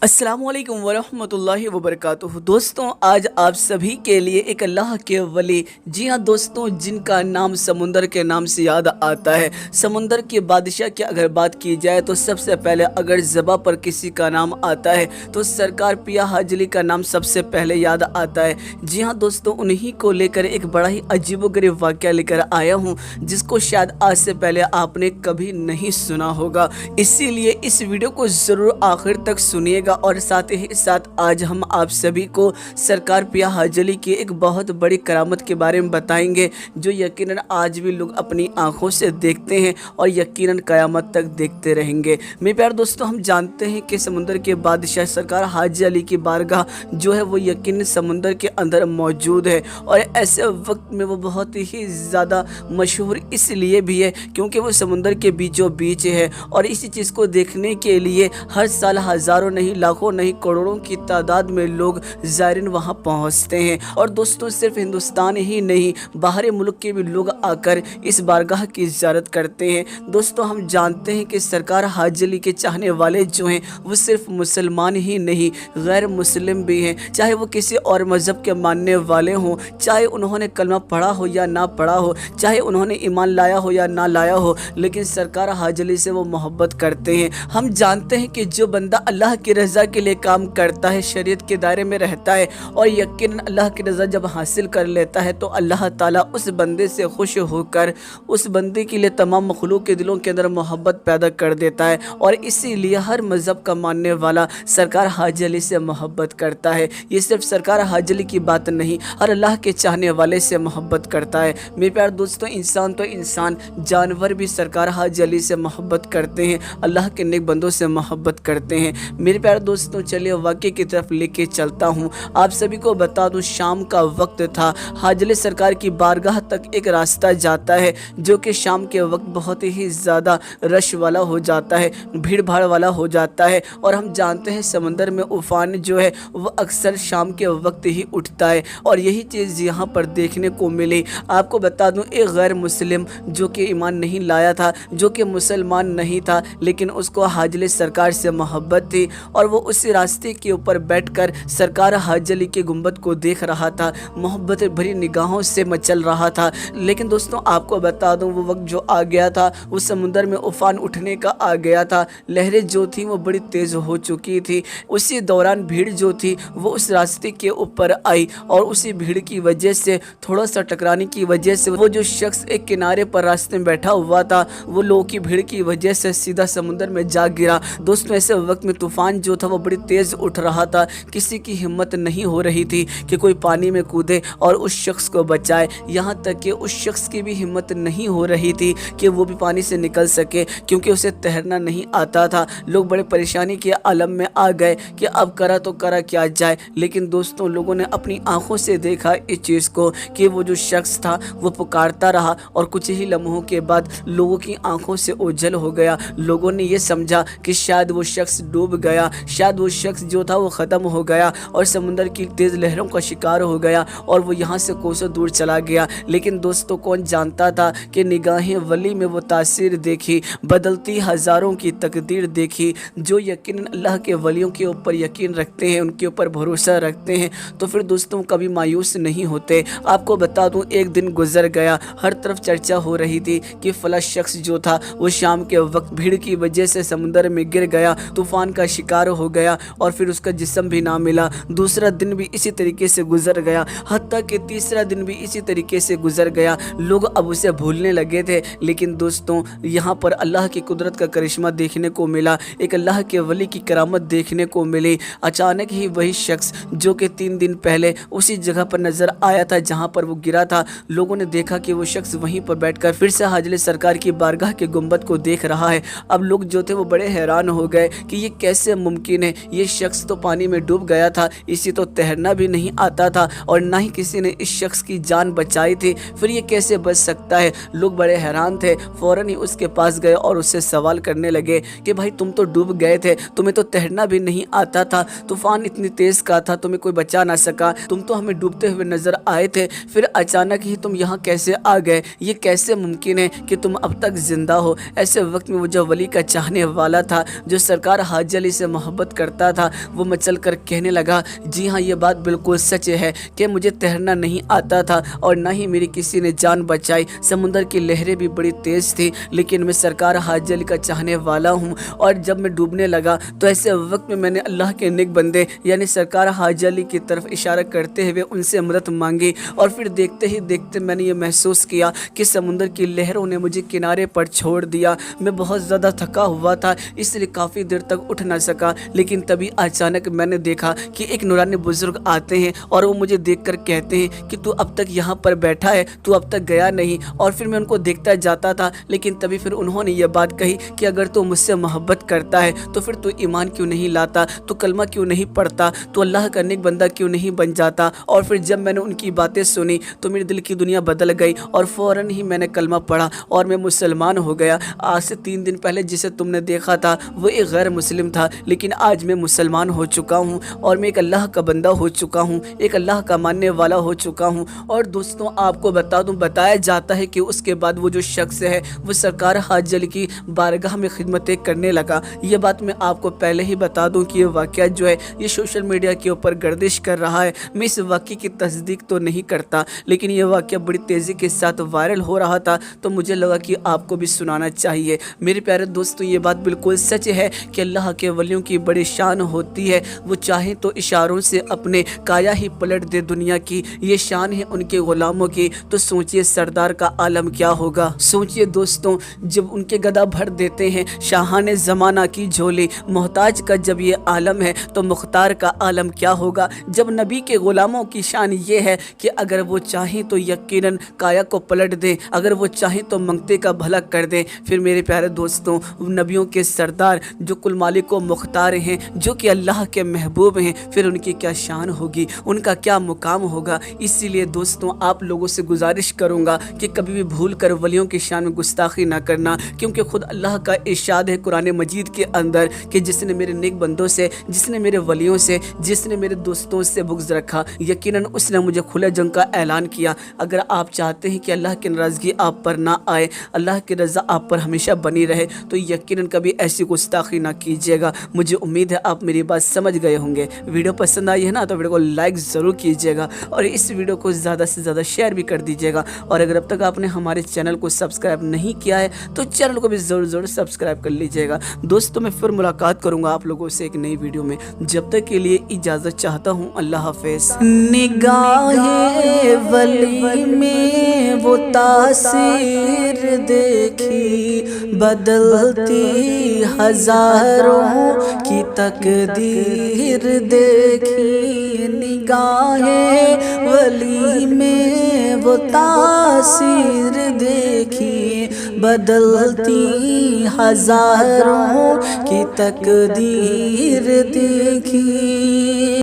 अस्सलामुअलैकुम वरहमतुल्लाहि वबरकातुहू। दोस्तों, आज आप सभी के लिए एक अल्लाह के वली, जी हाँ दोस्तों, जिनका नाम समुंदर के नाम से याद आता है। समुंदर के बादशाह की अगर बात की जाए तो सबसे पहले अगर ज़बा पर किसी का नाम आता है तो सरकार पिया हाजली का नाम सबसे पहले याद आता है। जी हाँ दोस्तों, उन्हीं को लेकर एक बड़ा ही अजीबोगरीब वाक़या लेकर आया हूँ, जिसको शायद आज से पहले आपने कभी नहीं सुना होगा। इसीलिए इस वीडियो को ज़रूर आखिर तक सुनिएगा और साथ ही साथ आज हम आप सभी को सरकार पिया हाजली की एक बहुत बड़ी करामत के बारे में बताएंगे, जो यकीनन आज भी लोग अपनी आंखों से देखते हैं और यकीनन क़यामत तक देखते रहेंगे। मेरे प्यारे दोस्तों, हम जानते हैं कि समुंदर के बादशाह सरकार हाजी अली की बारगाह जो है वो यकीनन समुंदर के अंदर मौजूद है, और ऐसे वक्त में वो बहुत ही ज़्यादा मशहूर इसलिए भी है क्योंकि वो समुंदर के बीचों बीच है। और इसी चीज़ को देखने के लिए हर साल हज़ारों नहीं, लाखों नहीं, करोड़ों की तादाद में लोग ज़ायरीन वहाँ पहुँचते हैं। और दोस्तों, सिर्फ हिंदुस्तान ही नहीं, बाहरी मुल्क के भी लोग आकर इस बारगाह की ज़ियारत करते हैं। दोस्तों, हम जानते हैं कि सरकार हाजी अली के चाहने वाले जो हैं वो सिर्फ मुसलमान ही नहीं, गैर मुस्लिम भी हैं। चाहे वो किसी और मज़हब के मानने वाले हों, चाहे उन्होंने कलमा पढ़ा हो या ना पढ़ा हो, चाहे उन्होंने ईमान लाया हो या ना लाया हो, लेकिन सरकार हाजी अली से वो मोहब्बत करते हैं। हम जानते हैं कि जो बंदा अल्लाह की रज़ा के लिए काम करता है, शरीयत के दायरे में रहता है और यकीनन अल्लाह की रज़ा जब हासिल कर लेता है तो अल्लाह ताला उस बंदे से खुश होकर उस बंदे के लिए तमाम मखलूक के दिलों के अंदर मोहब्बत पैदा कर देता है। और इसीलिए हर मज़हब का मानने वाला सरकार हाजी अली से मोहब्बत करता है। ये सिर्फ सरकार हाजी अली की बात नहीं, हर अल्लाह के चाहने वाले से मोहब्बत करता है। मेरे प्यारे दोस्तों, इंसान तो इंसान, जानवर भी सरकार हाजी अली से मोहब्बत करते हैं, अल्लाह के नेक बंदों से मोहब्बत करते हैं। मेरे प्यारे दोस्तों, चलिए वाक़े की तरफ लेके चलता हूँ। आप सभी को बता दूँ, शाम का वक्त था। हाजी अली सरकार की बारगाह तक एक रास्ता जाता है जो कि शाम के वक्त बहुत ही ज़्यादा रश वाला हो जाता है, भीड़ भाड़ वाला हो जाता है। और हम जानते हैं समंदर में उफान जो है वो अक्सर शाम के वक्त ही उठता है, और यही चीज़ यहाँ पर देखने को मिली। आपको बता दूँ, एक गैर मुस्लिम जो कि ईमान नहीं लाया था, जो कि मुसलमान नहीं था, लेकिन उसको हाजी अली सरकार से मोहब्बत थी और वो उसी रास्ते के ऊपर बैठकर सरकार हाजी अली के गुंबद को देख रहा था, मोहब्बत भरी निगाहों से मचल रहा था। लेकिन दोस्तों, आपको बता दूं, वो वक्त जो आ गया था वो समुंदर में उफान उठने का आ गया था। लहरें जो थी वो बड़ी तेज़ हो चुकी थी। उसी दौरान भीड़ जो थी वो उस रास्ते के ऊपर आई, और उसी भीड़ की वजह से, थोड़ा सा टकराने की वजह से, वो जो शख्स एक किनारे पर रास्ते में बैठा हुआ था वो लोगों की भीड़ की वजह से सीधा समुंदर में जा गिरा। दोस्तों, ऐसे वक्त में तूफान जो था वो बड़ी तेज़ उठ रहा था। किसी की हिम्मत नहीं हो रही थी कि कोई पानी में कूदे और उस शख्स को बचाए। यहाँ तक कि उस शख्स की भी हिम्मत नहीं हो रही थी कि वो भी पानी से निकल सके, क्योंकि उसे तैरना नहीं आता था। लोग बड़े परेशानी के आलम में आ गए कि अब करा तो करा क्या जाए। लेकिन दोस्तों, लोगों ने अपनी आंखों से देखा इस चीज़ को कि वो जो शख्स था वो पुकारता रहा, और कुछ ही लम्हों के बाद लोगों की आंखों से ओझल हो गया। लोगों ने ये समझा कि शायद वो शख्स डूब गया, शायद वो शख्स जो था वो ख़त्म हो गया और समुंदर की तेज़ लहरों का शिकार हो गया और वो यहाँ से कोसों दूर चला गया। लेकिन दोस्तों, कौन जानता था कि निगाहें वली में वो तासीर देखी, बदलती हज़ारों की तकदीर देखी। जो यकीनन अल्लाह के वलियों के ऊपर यकीन रखते हैं, उनके ऊपर भरोसा रखते हैं, तो फिर दोस्तों कभी मायूस नहीं होते। आपको बता दूँ, एक दिन गुजर गया, हर तरफ चर्चा हो रही थी कि फला शख्स जो था वो शाम के वक्त भीड़ की वजह से समुंदर में गिर गया, तूफ़ान का शिकार हो गया और फिर उसका जिस्म भी ना मिला। दूसरा दिन भी इसी तरीके से गुजर गया, हत्ता कि तीसरा दिन भी इसी तरीके से गुजर गया। लोग अब उसे भूलने लगे थे। लेकिन दोस्तों, यहाँ पर अल्लाह की कुदरत का करिश्मा देखने को मिला, एक अल्लाह के वली की करामत देखने को मिली। अचानक ही वही शख्स जो कि 3 दिन पहले उसी जगह पर नज़र आया था जहाँ पर वो गिरा था, लोगों ने देखा कि वो शख्स वहीं पर बैठकर फिर से हाजी अली सरकार की बारगाह के गुंबद को देख रहा है। अब लोग जो थे वो बड़े हैरान हो गए कि ये कैसे मुमकिन है, ये शख्स तो पानी में डूब गया था, इसे तो तैरना भी नहीं आता था और ना ही किसी ने इस शख्स की जान बचाई थी, फिर ये कैसे बच सकता है। लोग बड़े हैरान थे, फ़ौरन ही उसके पास गए और उससे सवाल करने लगे कि भाई तुम तो डूब गए थे, तुम्हें तो तैरना भी नहीं आता था, तूफ़ान इतनी तेज़ का था, तुम्हें कोई बचा ना सका, तुम तो हमें डूबते हुए नज़र आए थे, फिर अचानक ही तुम यहाँ कैसे आ गए, ये कैसे मुमकिन है कि तुम अब तक ज़िंदा हो। ऐसे वक्त में वो जो वली का चाहने वाला था, जो सरकार हाजी अली से मोहब्बत محبت کرتا تھا وہ مچل کر کہنے لگا جی ہاں یہ بات بالکل سچ ہے کہ مجھے تیرنا نہیں آتا تھا اور نہ ہی میری کسی نے جان بچائی، سمندر کی لہریں بھی بڑی تیز تھی، لیکن میں سرکار حاجی علی کا چاہنے والا ہوں، اور جب میں ڈوبنے لگا تو ایسے وقت میں نے اللہ کے نیک بندے یعنی سرکار حاجی علی کی طرف اشارہ کرتے ہوئے ان سے مدد مانگی، اور پھر دیکھتے ہی دیکھتے میں نے یہ محسوس کیا کہ سمندر کی لہروں نے مجھے کنارے پر چھوڑ دیا۔ میں بہت زیادہ تھکا ہوا تھا اس لیے کافی دیر تک اٹھ نہ سکا، لیکن تبھی اچانک میں نے دیکھا کہ ایک نورانی بزرگ آتے ہیں اور وہ مجھے دیکھ کر کہتے ہیں کہ تو اب تک یہاں پر بیٹھا ہے، تو اب تک گیا نہیں، اور پھر میں ان کو دیکھتا جاتا تھا، لیکن تبھی پھر انہوں نے یہ بات کہی کہ اگر تو مجھ سے محبت کرتا ہے تو پھر تو ایمان کیوں نہیں لاتا، تو کلمہ کیوں نہیں پڑھتا، تو اللہ کا نیک بندہ کیوں نہیں بن جاتا۔ اور پھر جب میں نے ان کی باتیں سنی تو میرے دل کی دنیا بدل گئی اور فوراً ہی میں نے کلمہ پڑھا اور میں مسلمان ہو گیا۔ آج سے 3 دن پہلے جسے تم نے دیکھا تھا وہ ایک غیر مسلم تھا، لیکن آج میں مسلمان ہو چکا ہوں اور میں ایک اللہ کا بندہ ہو چکا ہوں، ایک اللہ کا ماننے والا ہو چکا ہوں۔ اور دوستوں آپ کو بتا دوں، بتایا جاتا ہے کہ اس کے بعد وہ جو شخص ہے وہ سرکار حاجی علی کی بارگاہ میں خدمتیں کرنے لگا۔ یہ بات میں آپ کو پہلے ہی بتا دوں کہ یہ واقعہ جو ہے یہ سوشل میڈیا کے اوپر گردش کر رہا ہے۔ میں اس واقعے کی تصدیق تو نہیں کرتا، لیکن یہ واقعہ بڑی تیزی کے ساتھ وائرل ہو رہا تھا تو مجھے لگا کہ آپ کو بھی سنانا چاہیے۔ میرے پیارے دوستوں یہ بات بالکل سچ ہے کہ اللہ کے ولیوں کی بڑی شان ہوتی ہے، وہ چاہیں تو اشاروں سے اپنے کایا ہی پلٹ دے دنیا کی، یہ شان ہے ان کے غلاموں کی۔ تو سوچئے سردار کا عالم کیا ہوگا، سوچئے دوستوں جب ان کے گدا بھر دیتے ہیں شاہان زمانہ کی جھولی، محتاج کا جب یہ عالم ہے تو مختار کا عالم کیا ہوگا۔ جب نبی کے غلاموں کی شان یہ ہے کہ اگر وہ چاہیں تو یقیناً کایا کو پلٹ دیں، اگر وہ چاہیں تو منگتے کا بھلا کر دیں، پھر میرے پیارے دوستوں نبیوں کے سردار جو کل مالک و مختار ہیں، جو کہ اللہ کے محبوب ہیں، پھر ان کی کیا شان ہوگی، ان کا کیا مقام ہوگا۔ اسی لیے دوستوں آپ لوگوں سے گزارش کروں گا کہ کبھی بھی بھول کر ولیوں کی شان میں گستاخی نہ کرنا، کیونکہ خود اللہ کا ارشاد ہے قرآن مجید کے اندر کہ جس نے میرے نیک بندوں سے، جس نے میرے ولیوں سے، جس نے میرے دوستوں سے بغض رکھا یقیناً اس نے مجھے کھلے جنگ کا اعلان کیا۔ اگر آپ چاہتے ہیں کہ اللہ کی ناراضگی آپ پر نہ آئے، اللہ کی رضا آپ پر ہمیشہ بنی رہے، تو یقیناً کبھی ایسی گستاخی نہ کیجیے گا۔ مجھے امید ہے آپ میری بات سمجھ گئے ہوں گے۔ ویڈیو پسند آئی ہے نا تو ویڈیو کو لائک ضرور کیجیے گا اور اس ویڈیو کو زیادہ سے زیادہ شیئر بھی کر دیجیے گا، اور اگر اب تک آپ نے ہمارے چینل کو سبسکرائب نہیں کیا ہے تو چینل کو بھی ضرور سبسکرائب کر لیجیے گا۔ دوستوں میں پھر ملاقات کروں گا آپ لوگوں سے ایک نئی ویڈیو میں، جب تک کے لیے اجازت چاہتا ہوں، اللہ حافظ۔ نگاہ ولی میں وہ تاثیر دیکھی بدلتی ہزاروں کی تقدیر دیکھی، نگاہ ولی میں وہ تاثیر دیکھی بدلتی ہزاروں کی تقدیر دیکھی۔